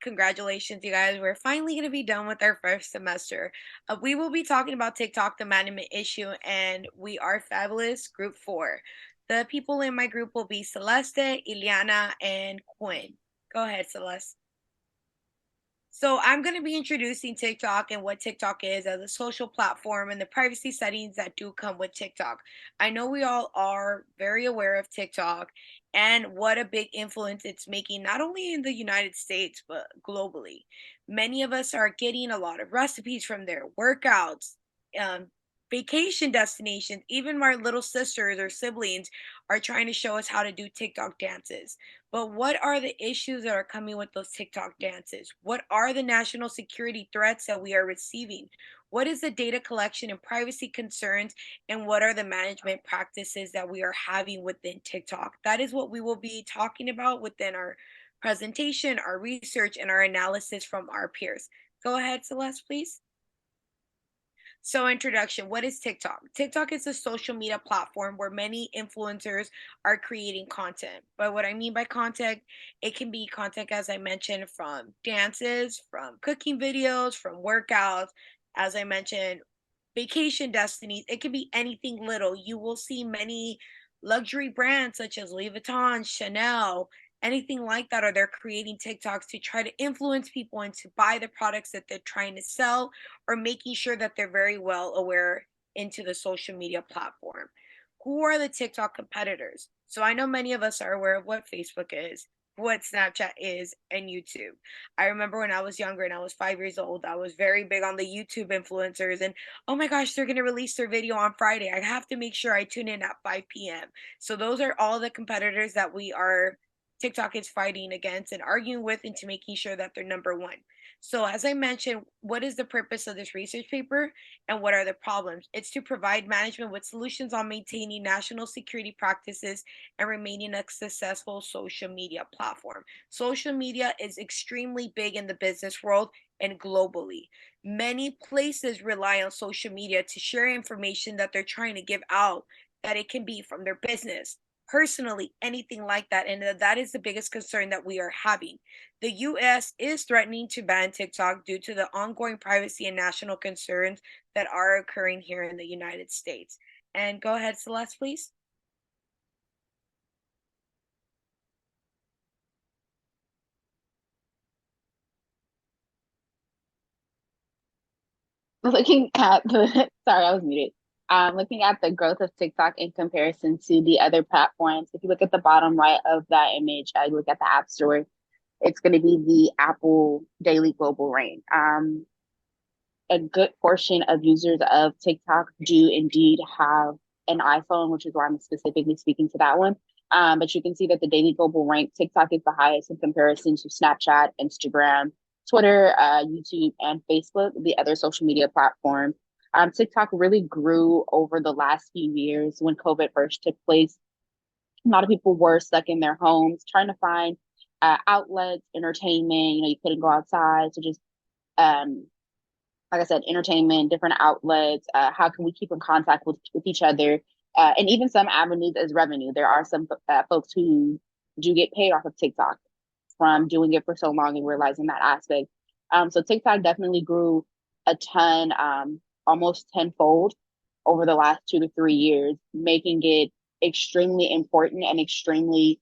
Congratulations, you guys. We're finally going to be done with our first semester. We will be talking about TikTok, the management issue, and we are fabulous, group four. The people in my group will be Celeste, Ileana, and Quinn. Go ahead, Celeste. So I'm going to be introducing TikTok and what TikTok is as a social platform and the privacy settings that do come with TikTok. I know we all are very aware of TikTok and what a big influence it's making, not only in the United States, but globally. Many of us are getting a lot of recipes from there, workouts, um, vacation destinations. Even my little sisters or siblings are trying to show us how to do TikTok dances. But what are the issues that are coming with those TikTok dances? What are the national security threats that we are receiving? What is the data collection and privacy concerns? And what are the management practices that we are having within TikTok? That is what we will be talking about within our presentation, our research, and our analysis from our peers. Go ahead, Celeste, please. So, introduction, what is TikTok? TikTok is a social media platform where many influencers are creating content. But what I mean by content, it can be content, as I mentioned, from dances, from cooking videos, from workouts, as I mentioned, vacation destinies. It can be anything little. You will see many luxury brands such as Louis Vuitton, Chanel, anything like that, or they're creating TikToks to try to influence people and to buy the products that they're trying to sell, or making sure that they're very well aware into the social media platform. Who are the TikTok competitors? So I know many of us are aware of what Facebook is, what Snapchat is, and YouTube. I remember when I was younger and I was 5 years old, I was very big on the YouTube influencers. And oh my gosh, they're going to release their video on Friday. I have to make sure I tune in at 5 p.m. So those are all the competitors that we are TikTok is fighting against and arguing with into making sure that they're number one. So, as I mentioned, what is the purpose of this research paper and what are the problems? It's to provide management with solutions on maintaining national security practices and remaining a successful social media platform. Social media is extremely big in the business world and globally. Many places rely on social media to share information that they're trying to give out, that it can be from their business, personally, anything like that. And that is the biggest concern that we are having. The US is threatening to ban TikTok due to the ongoing privacy and national concerns that are occurring here in the United States. And go ahead, Celeste, please. Looking at the sorry, I was muted. Looking at the growth of TikTok in comparison to the other platforms. If you look at the bottom right of that image, you look at the App Store, it's going to be the Apple Daily Global Rank. A good portion of users of TikTok do indeed have an iPhone, which is why I'm specifically speaking to that one. But you can see that the Daily Global Rank, TikTok is the highest in comparison to Snapchat, Instagram, Twitter, YouTube, and Facebook, the other social media platform. TikTok really grew over the last few years when COVID first took place. A lot of people were stuck in their homes trying to find outlets, entertainment. You know, you couldn't go outside, so just um, like I said, entertainment, different outlets. How can we keep in contact with each other? And even some avenues as revenue. There are some folks who do get paid off of TikTok from doing it for so long and realizing that aspect. So TikTok definitely grew a ton, almost tenfold over the last 2 to 3 years, making it extremely important and extremely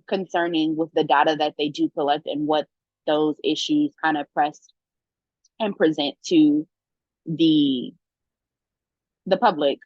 concerning with the data that they do collect and what those issues kind of press and present to the the public.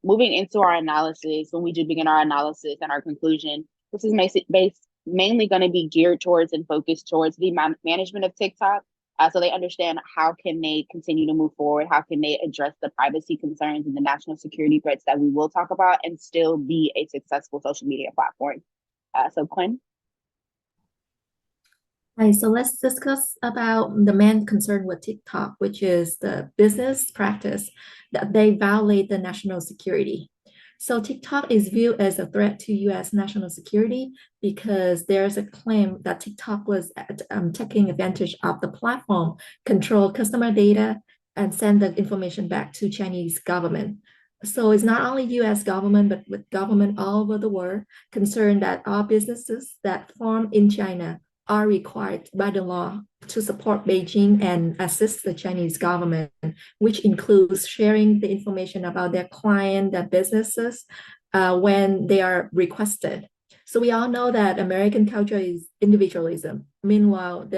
Moving into our analysis, when we do begin our analysis and our conclusion, this is based mainly going to be geared towards and focused towards the management of TikTok. So they understand how can they continue to move forward, how can they address the privacy concerns and the national security threats that we will talk about and still be a successful social media platform. So Quinn? Right, so let's discuss about the main concern with TikTok, which is the business practice that they violate the national security. So TikTok is viewed as a threat to U.S. national security because there's a claim that TikTok was taking advantage of the platform, control customer data, and send the information back to Chinese government. So it's not only U.S. government, but with government all over the world concerned that all businesses that form in China are required by the law to support Beijing and assist the Chinese government, which includes sharing the information about their client, their businesses, when they are requested. So we all know that American culture is individualism. Meanwhile,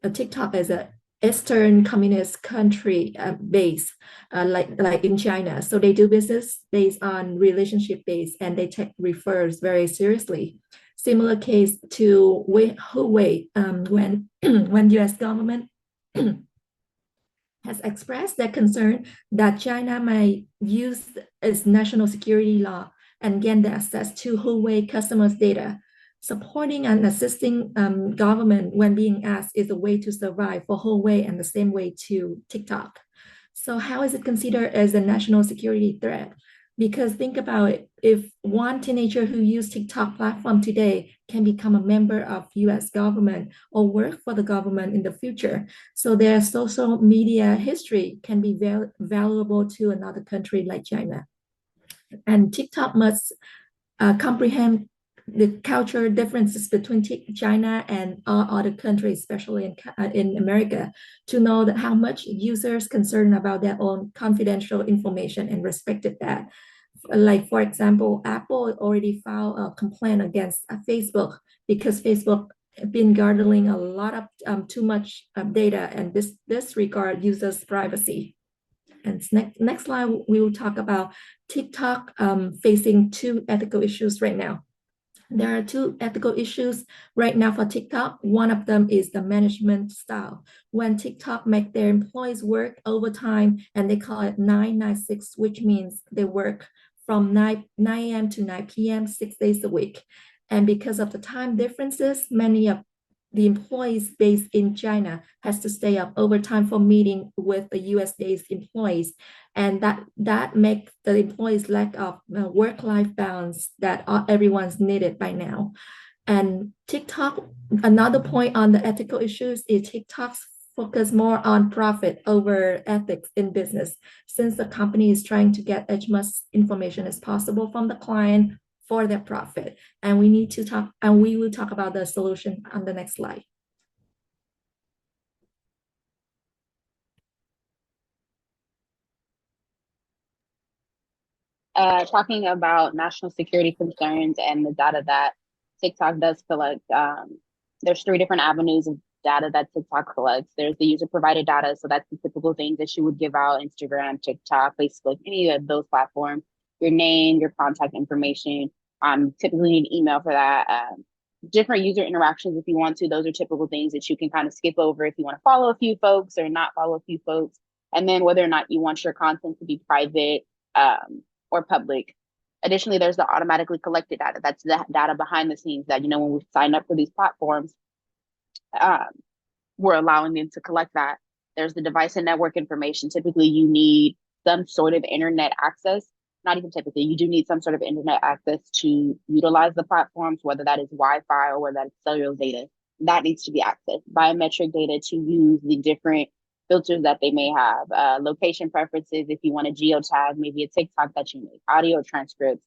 TikTok is a Eastern communist country base, like in China. So they do business based on relationship base, and they take refers very seriously. Similar case to Huawei, when when U.S. government has expressed their concern that China might use its national security law and gain the access to Huawei customers' data. Supporting and assisting government when being asked is a way to survive for Huawei and the same way to TikTok. So how is it considered as a national security threat? Because think about it, if one teenager who use TikTok platform today can become a member of US government or work for the government in the future, so their social media history can be valuable to another country like China. And TikTok must comprehend the cultural differences between China and all other countries, especially in America, to know that how much users concerned about their own confidential information and respected that. Like, for example, Apple already filed a complaint against Facebook because Facebook been garnering a lot of too much data and this regard users' privacy. And next slide, we will talk about TikTok facing two ethical issues right now. There are two ethical issues right now for TikTok. One of them is the management style. When TikTok make their employees work overtime and they call it 996, which means they work from 9 a.m. to 9 p.m., 6 days a week. And because of the time differences, many of the employees based in China has to stay up overtime for meeting with the US-based employees, and that makes the employees lack of work-life balance that everyone's needed by now. And TikTok, another point on the ethical issues is TikTok's focus more on profit over ethics in business, since the company is trying to get as much information as possible from the client for their profit. And we will talk about the solution on the next slide. Talking about national security concerns and the data that TikTok does collect, there's three different avenues of data that TikTok collects. There's the user provided data. So that's the typical things that you would give out: Instagram, TikTok, Facebook, any of those platforms. Your name, your contact information. Typically need email for that. Different user interactions if you want to. Those are typical things that you can kind of skip over if you want to follow a few folks or not follow a few folks. And then whether or not you want your content to be private or public. Additionally, there's the automatically collected data. That's the data behind the scenes that, when we sign up for these platforms, we're allowing them to collect that. There's the device and network information. Typically, you need some sort of internet access. Not even typically, you do need some sort of internet access to utilize the platforms, whether that is Wi-Fi or whether that is cellular data. That needs to be accessed. Biometric data to use the different filters that they may have, location preferences, if you want to geotag, maybe a TikTok that you make, audio transcripts,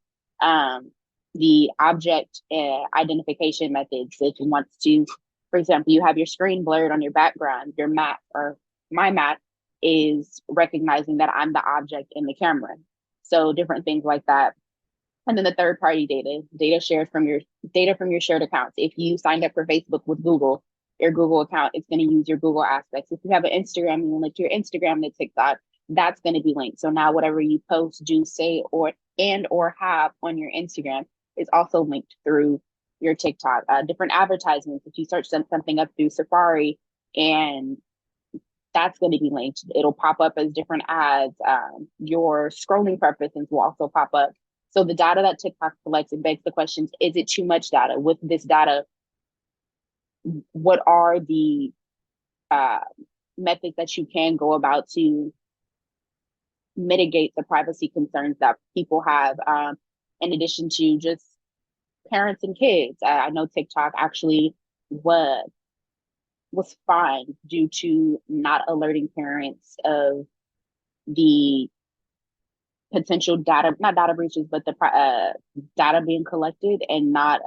the object identification methods. If you want to, for example, you have your screen blurred on your background, your map or my map is recognizing that I'm the object in the camera. So different things like that. And then the third party data shared from your shared accounts. If you signed up for Facebook with Google, your Google account is going to use your Google aspects. If you have an Instagram and you link your Instagram to TikTok, that's going to be linked. So now whatever you post, do, say, or have on your Instagram is also linked through your TikTok. Different advertisements. If you search something up through Safari, and that's going to be linked, it'll pop up as different ads. Your scrolling preferences will also pop up. So the data that TikTok collects, it begs the questions: is it too much data? With this data, what are the methods that you can go about to mitigate the privacy concerns that people have, in addition to just parents and kids? I know TikTok actually was fined due to not alerting parents of the potential not data breaches, but the data being collected and not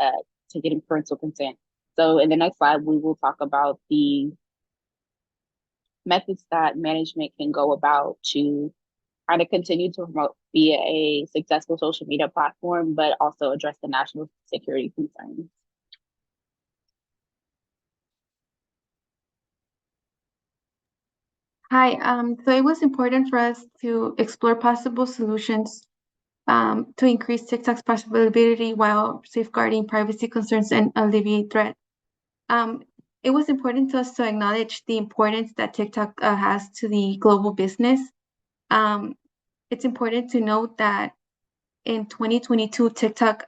taking parental consent. So in the next slide, we will talk about the methods that management can go about to kind of continue to promote, be a successful social media platform, but also address the national security concerns. Hi, so it was important for us to explore possible solutions to increase TikTok's profitability while safeguarding privacy concerns and alleviate threats. Um, it was important to us to acknowledge the importance that TikTok has to the global business. Um, it's important to note that in 2022, TikTok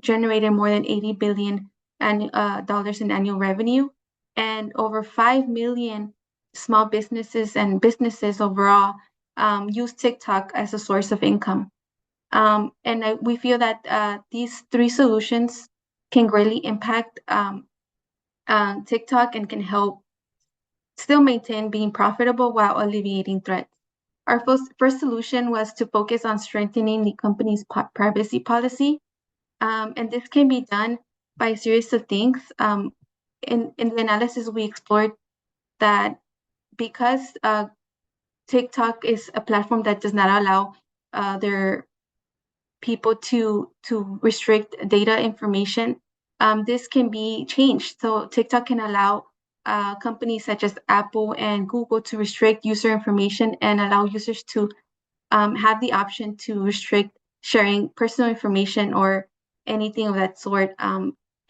generated more than 80 billion dollars in annual revenue, and over 5 million small businesses and businesses overall use TikTok as a source of income. We feel that these three solutions can greatly impact TikTok and can help still maintain being profitable while alleviating threats. Our first solution was to focus on strengthening the company's privacy policy. And this can be done by a series of things. In the analysis, we explored that because TikTok is a platform that does not allow their people to restrict data information, this can be changed. So TikTok can allow companies such as Apple and Google to restrict user information and allow users to have the option to restrict sharing personal information or anything of that sort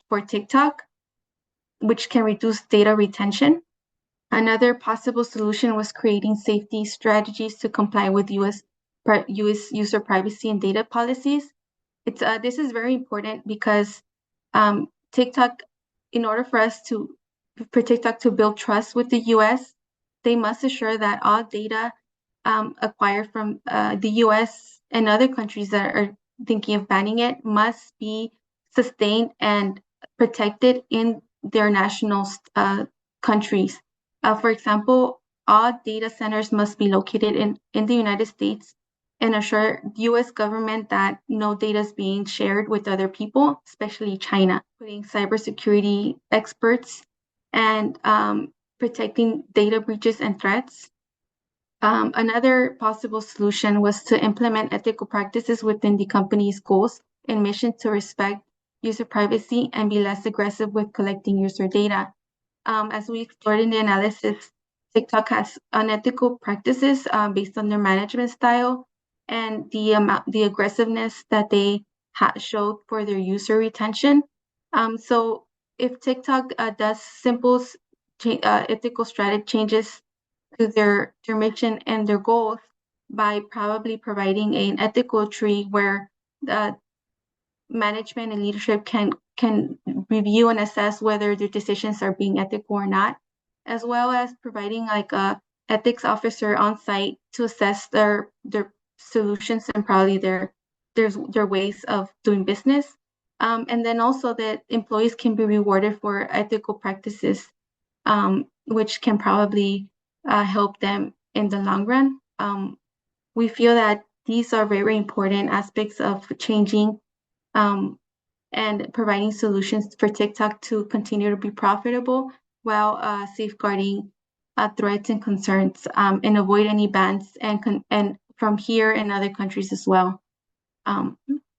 for TikTok, which can reduce data retention. Another possible solution was creating safety strategies to comply with US user privacy and data policies. This is very important because TikTok, in order for TikTok to build trust with the US, they must assure that all data acquired from the US and other countries that are thinking of banning it must be sustained and protected in their national countries. For example, all data centers must be located in the United States and assure the US government that no data is being shared with other people, especially China, putting cybersecurity experts and protecting data breaches and threats. Another possible solution was to implement ethical practices within the company's goals and mission to respect user privacy and be less aggressive with collecting user data. As we explored in the analysis, TikTok has unethical practices based on their management style and the aggressiveness that they showed for their user retention. So if TikTok does simple ethical strategy changes to their mission and their goals by probably providing an ethical tree where the management and leadership can review and assess whether their decisions are being ethical or not, as well as providing like a ethics officer on site to assess their solutions and probably their ways of doing business. And then also that employees can be rewarded for ethical practices, which can probably help them in the long run. We feel that these are very important aspects of changing and providing solutions for TikTok to continue to be profitable while safeguarding threats and concerns and avoid any bans and from here and other countries as well.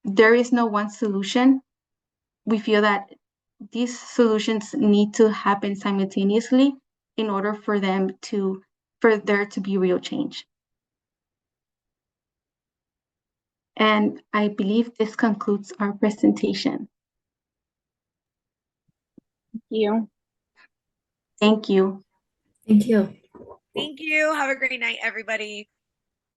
There is no one solution. We feel that these solutions need to happen simultaneously in order for there to be real change. And I believe this concludes our presentation. Thank you. Thank you. Thank you. Thank you. Have a great night, everybody.